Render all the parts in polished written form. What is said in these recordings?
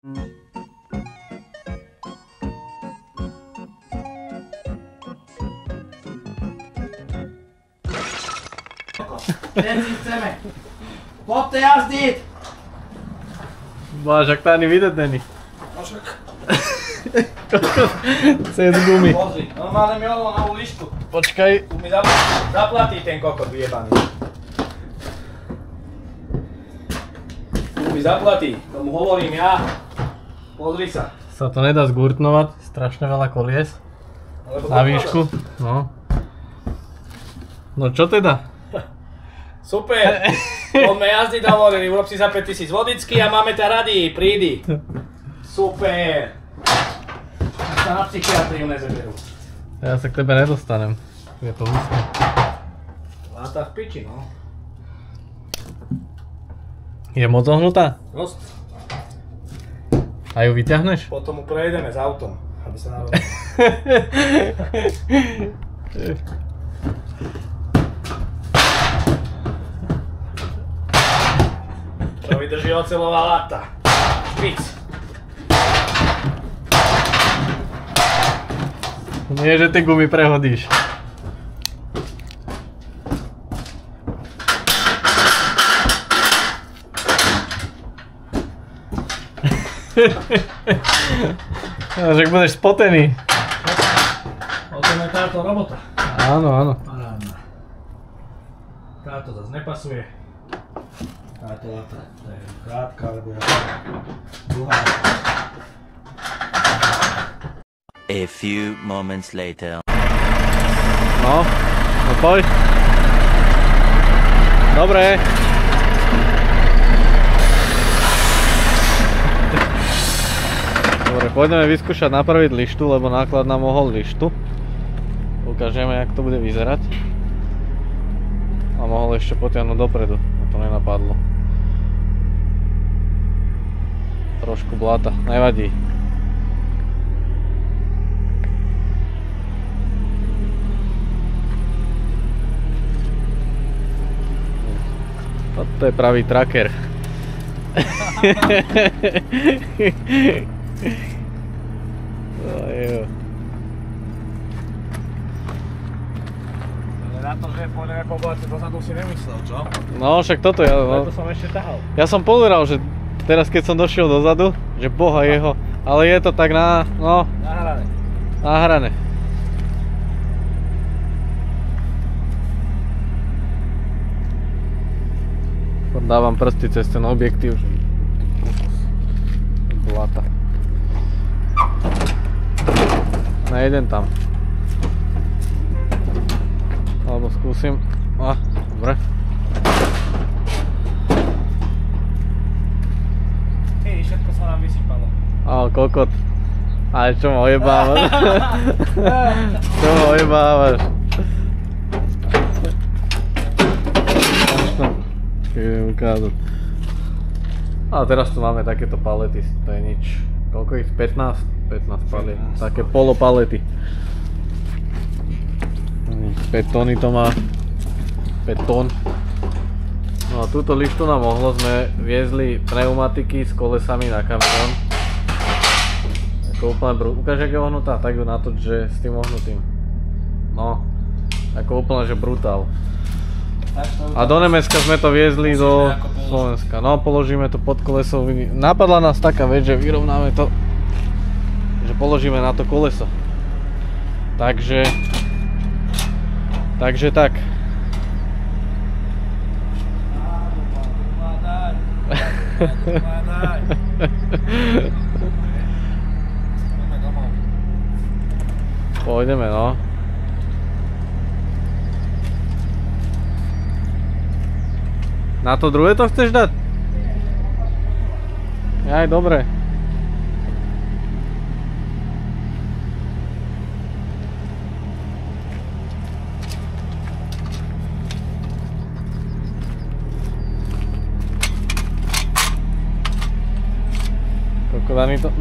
Všetci chceme. Poďte jazdiť! Máš, ak to ani vidieť není. No však. Cez gumy. Pozri, normálne mi odlo novú lišku. Počkaj. Tu mi zaplatí ten kokot vyjebaný. Tu mi zaplatí, tomu hovorím ja. Pozri sa. Sa to nedá zgurtnovať, strašne veľa kolies. Na výšku, no. No čo teda? Super! Poďme jazdiť, hovorili, urob si za 5000 vodicky a máme ťa radi, prídi. Super! Až sa na psychiatriu nezeberú. Ja sa k tebe nedostanem. Je to hustné. Láta v piči, no. Je moc ohnutá? Dosť. A ju vyťahneš? Potom mu prejdeme s autom, aby sa navrlo. Čo vydrží oceľová lata. Špic. Nie, že ty gumy prehodíš. Však budeš spotený. O tom je táto robota. Áno, áno. Parádna. Táto zase nepasuje. Táto lata, to je krátka, alebo dlhá. A few moments later. No, no poď. Dobre. Dobre, pôjdeme vyskúšať napraviť lištu, lebo náklad nám mohol lištu. Ukážeme, jak to bude vyzerať. A mohol ešte potiahnuť dopredu, a to nenapadlo. Trošku bláta, nevadí. Toto je pravý tracker. Na to, že pôjdeme po bohace dozadu si nemyslel, čo? No však toto ja... No. Preto som ešte tahal. Ja som povedal, že teraz keď som došiel dozadu, že boha jeho, ale je to tak na... no... Nahrané. Nahrané. Dávam prsty cez ten objektív. Blata. Nejdem tam. Alebo skúsim. Dobre. Hej, všetko sa nám vysypalo. Kokot. Ale čo ma ojebávaš? Čo ma ojebávaš? Idem ukázať. A teraz tu máme takéto palety, to je nič. Koľko ich? 15? 15 palet. Také polopalety. 5 tóny to má. 5 tón. No a túto lištu nám mohlo, sme viezli pneumatiky s kolesami na kamión. Ako úplne ukáž, jak je ohnutá, tak ju natoč, že s tým ohnutým. No, ako úplne, že brutál. A do Nemecka sme to viezli do Slovenska. No, položíme to pod koleso. Napadla nás taká vec, že vyrovnáme to, že položíme na to koleso. Takže tak. Pôjdeme, no. Na to druhé to chceš dať? Aj, dobre.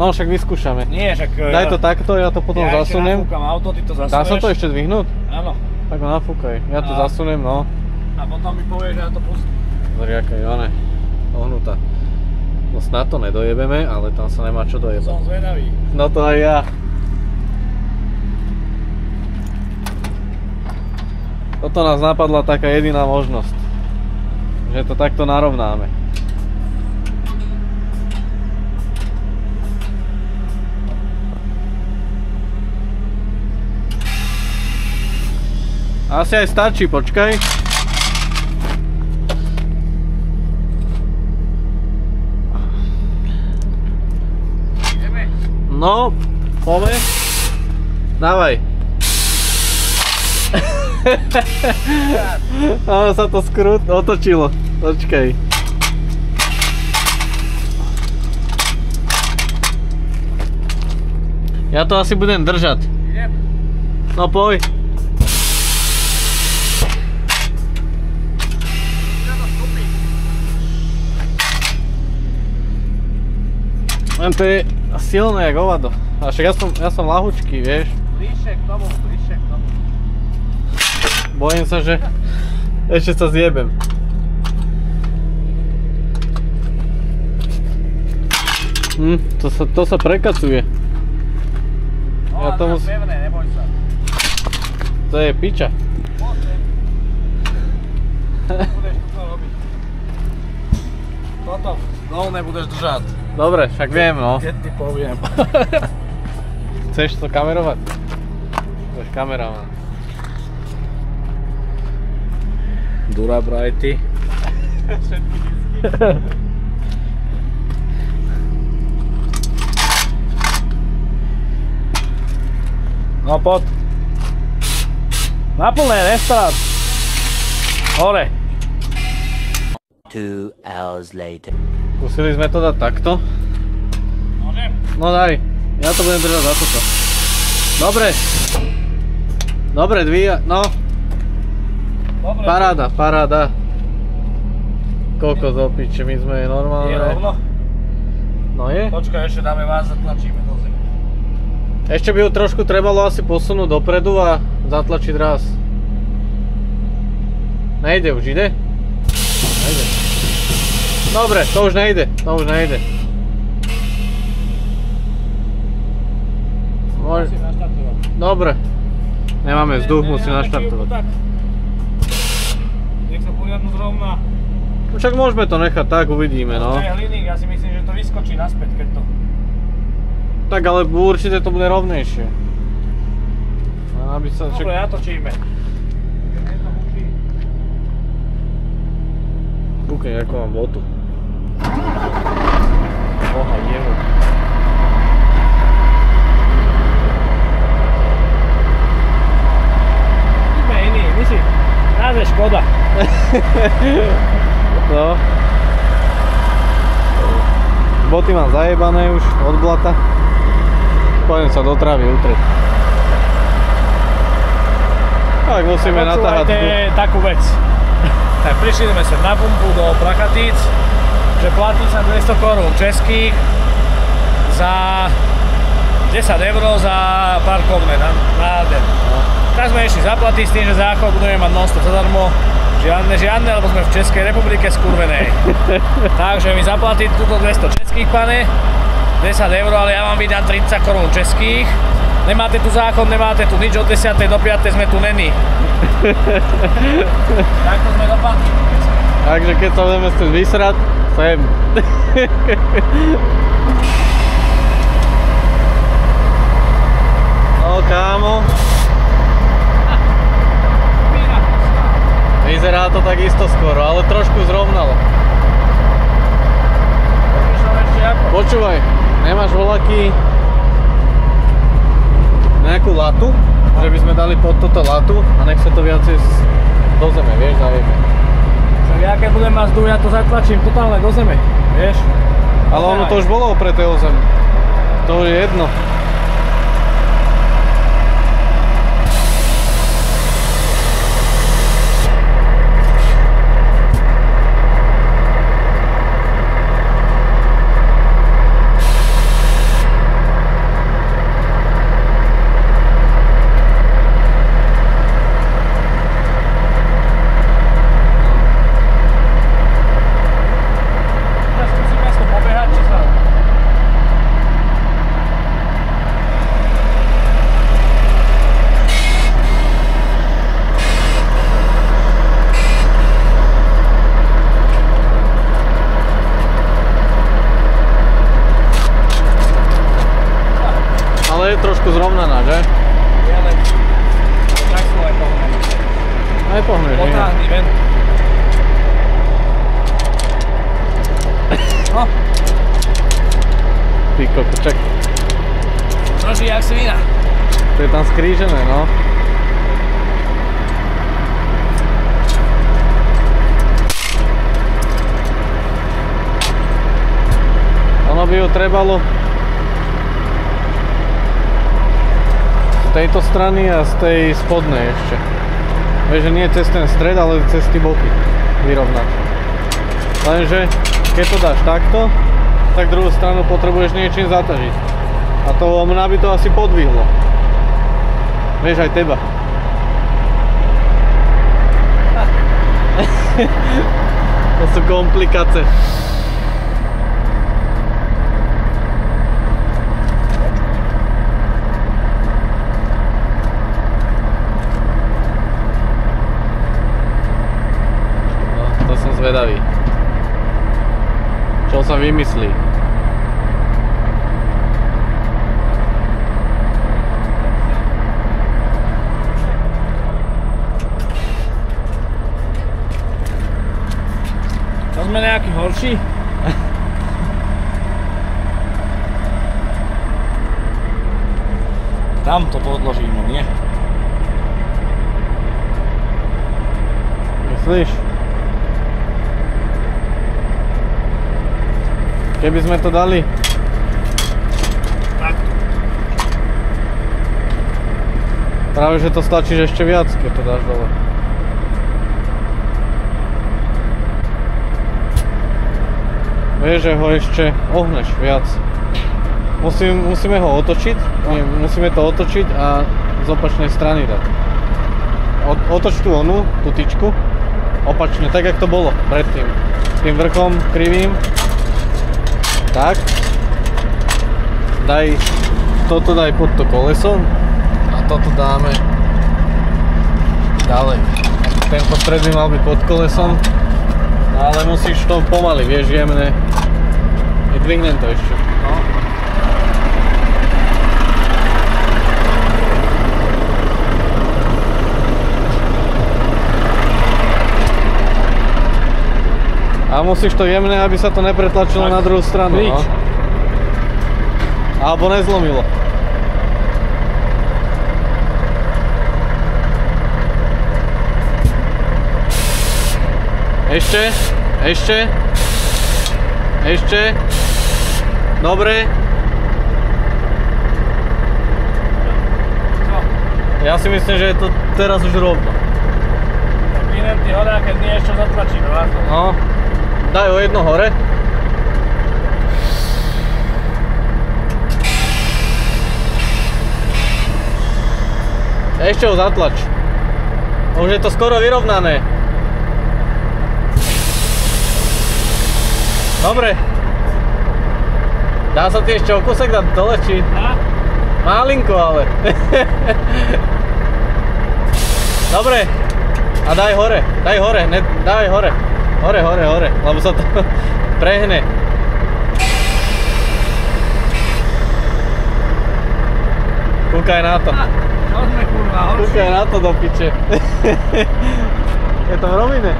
No však vyskúšame. Nie, však... Daj to takto, ja to potom zasuniem. Ja ešte nafúkam auto, ty to zasuneš. Dá sa to ešte dvihnúť? Áno. Tak ho nafúkaj, ja to zasuniem, no. A potom mi povieš, že ja to pustím. Pozri, aká je, ohnutá. No snad to nedojebeme, ale tam sa nemá čo dojebať. Som zvedavý. No to aj ja. Toto nás napadla taká jediná možnosť. Že to takto narovnáme. Asi aj stačí, počkaj. No, poďme. Dávaj. Áno, sa to otočilo. Počkaj. Ja to asi budem držať. No poď. Len to je silné jak hovado. A však ja som lahučký, vieš. Bližšie k tomu, bližšie k tomu. Bojím sa, že ešte sa zjebem. To sa prekacuje. No a to pevné, neboj sa. To je piča. Budeš to robiť. Toto dolné budeš držať. Dobre, však viem, no. Keď ti poviem. Chceš to kamerovať? Budeš kameraman. Durabrighty. No pod. Na plné, nestráť. Hore. 2 hours later. Skúsili sme to dať takto. Môžem? No daj, ja to budem držať za toto. Dobre. Dobre, dvíja, no. Dobre. Paráda. Koľko z opiče, my sme normálne. Je rovno? No je. Počkaj, ešte dáme vás, zatlačíme do zemi. Ešte by ju trošku trebalo asi posunúť dopredu a zatlačiť raz. Nejde už, ide? Nejde. Dobre, to už nejde. Musím naštartovať. Dobre. Nemáme vzduch, musím naštartovať. Nech sa poriadnu zrovna. Však môžeme to nechať tak, uvidíme, no. To je hliník, ja si myslím, že to vyskočí naspäť, keď to... Tak, ale určite to bude rovnejšie. Dobre, ja točíme. Kúkaj, ako mám botu. Boha, jehu. Sme iní, my si... Nás je škoda. No. Boty mám zajebané už od blata. Poďme sa do trávy utrieť. Tak musíme natáhať. Počúvajte takú vec. Tak prišli sme sem na pumpu do Prachatíc, že platí sa 200 korún českých za 10 eur za parkovné na den. Tak sme išli zaplatiť s tým, že za chvíľku budeme mať non-stop zadarmo. Žiadne, lebo sme v Českej republike skurvenej. Takže mi zaplatiť túto 200 českých, pane, 10 eur, ale ja vám vydám 30 korún českých. Nemáte tu zákon, nemáte tu nič, od 10. do 5. sme tu není. Takto sme dopadli. Takže keď sa budeme chcieť vysrať, sem. No kámo. Vyzerá to takisto skoro, ale trošku zrovnalo. Počúvaj, nemáš voľaký nejakú latu, že by sme dali pod toto latu a nech sa to viacej do zeme, vieš, zajebe. Ja keď budem mať vzduch, ja to zatlačím totálne do zeme, vieš? Ale ono to už bolo opreté o zem. To je jedno. trošku zrovnaná, že? Ja len... Tak som aj pohnaný. Aj pohneš, nie? Potáhni, ven. No. Ty koko, čak. Troši jak svina. To je tam skrížené, no. Ono by ju trebalo z tejto strany a z tej spodnej ešte. Vieš, že nie cez ten stred, ale cez tie boky vyrovnať. Lenže keď to dáš takto, tak druhú stranu potrebuješ niečím zatažiť. A to mňa by to asi podvihlo. Vieš, aj teba. To sú komplikácie. No, to som zvedavý. Čo sa vymyslí? To sme nejaký horší? Tam to podložím, nie? Myslíš? Keby sme to dali Takto. práve, že to stlačíš ešte viac, keď to dáš dole. Vieš, že ho ešte ohneš viac. Musíme ho otočiť, nie, musíme to otočiť a z opačnej strany dať. Otoč tú onu, tú tyčku, opačne, tak jak to bolo predtým. Tým vrchom krivým. Tak. Toto daj pod to koleso a toto dáme ďalej. Tento stred by mal byť pod kolesom, ale musíš to pomaly, vieš, jemne. Dvihnem to ešte. No. A musíš to jemne, aby sa to nepretlačilo na druhú stranu, no. Alebo nezlomilo. Ešte. Dobre. Ja si myslím, že je to teraz už rovno. Vinem ty hore, a keď nie ešte zatlačíme, vážno. No. Daj o jedno hore. Ešte ho zatlač. Už je to skoro vyrovnané. Dobre. Dá sa ti ešte o kúsek dať dole, či? Dá? Malinko, ale. Dobre. A daj hore, daj hore. Hore, lebo sa to prehne. Kúkaj na to. Poďme kurva, horší. Kúkaj na to do piče. Je to v rovine?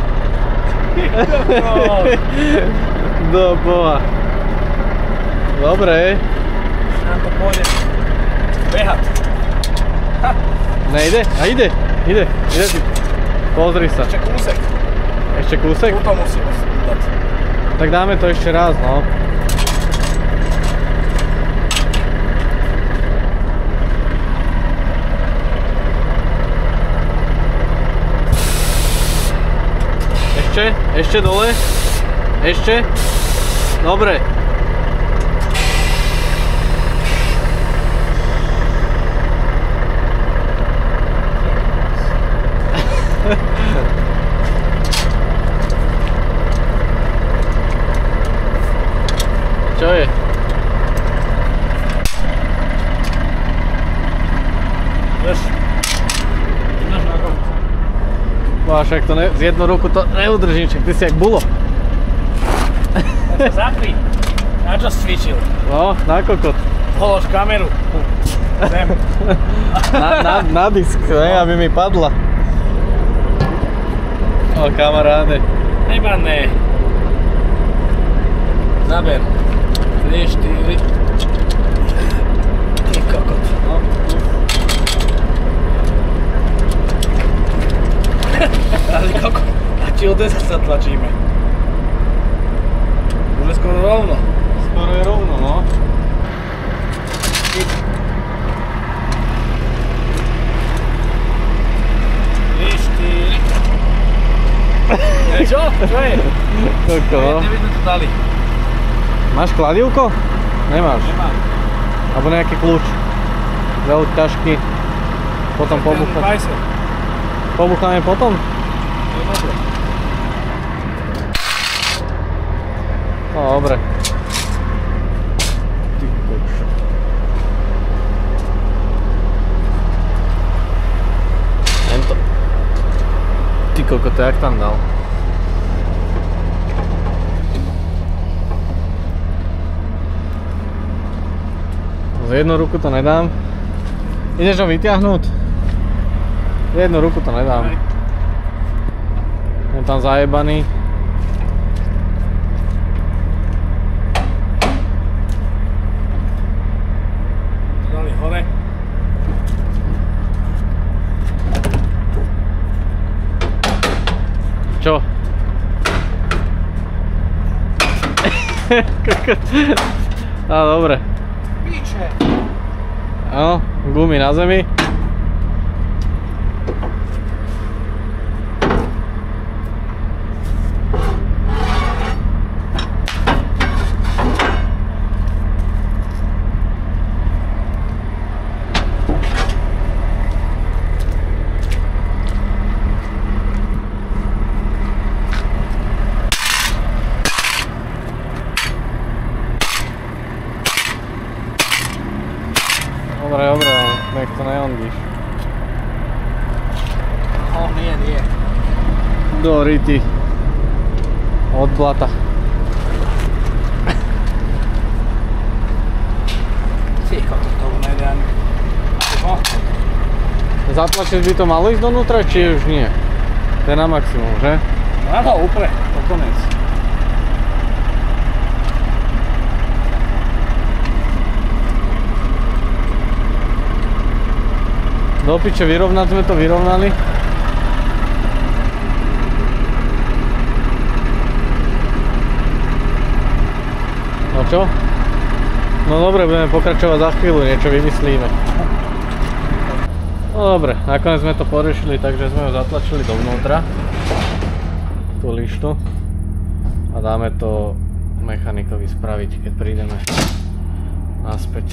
Do boha. Dobre. Nám to pôjde behať. Nejde? A ide si. Pozri sa. Ešte kúsek. Ešte kúsek? Tu to musíme dať. Tak dáme to ešte raz, no. Ešte dole. Ešte. Dobre. Čo je? Drž na to. Však to z jednu ruku to neudržím, však ty si jak bulo. Tak sa zapri. Na čo cvičil? No, na kokot. Polož kameru. Sem. Na disk, ne, aby mi padla. O, kamaráde. Nebanné. Zaber. 3, 4. Ty kokot. No, Ale kokot. A ti o 10 sa tlačíme. Už je skoro rovno. skoro je rovno, no. Čo? Čo je? Koľko, no. Nevidno to dali. Máš kladivko? Nemáš. Nemám. Alebo nejaký kľúč. Veľk, ťažký. Potom pobuchať. Pobucháme potom? To je dobre. No, dobre. Ty kokšo. Tento. Ty kokot, to jak tam dal? Z jednu ruku to nedám. Ideš ho vyťahnuť? Z jednu ruku to nedám. Je tam zajebaný. Dali hore. Čo? Á, dobre. Piče. Áno, gumy na zemi. Dobre, nech to neondíš. Nie. Do ryti. Od blata. Ticho, to nejde ani. Zatlačiť by to malo ísť donútra, či už nie? To je na maximum, že? Áno, úplne, po konec. Do piče, vyrovnať sme to vyrovnali. No čo? No dobre, budeme pokračovať za chvíľu, niečo vymyslíme. No dobre, nakoniec sme to porešili, takže sme ho zatlačili dovnútra. Tú lištu. A dáme to mechanikovi spraviť, keď prídeme naspäť.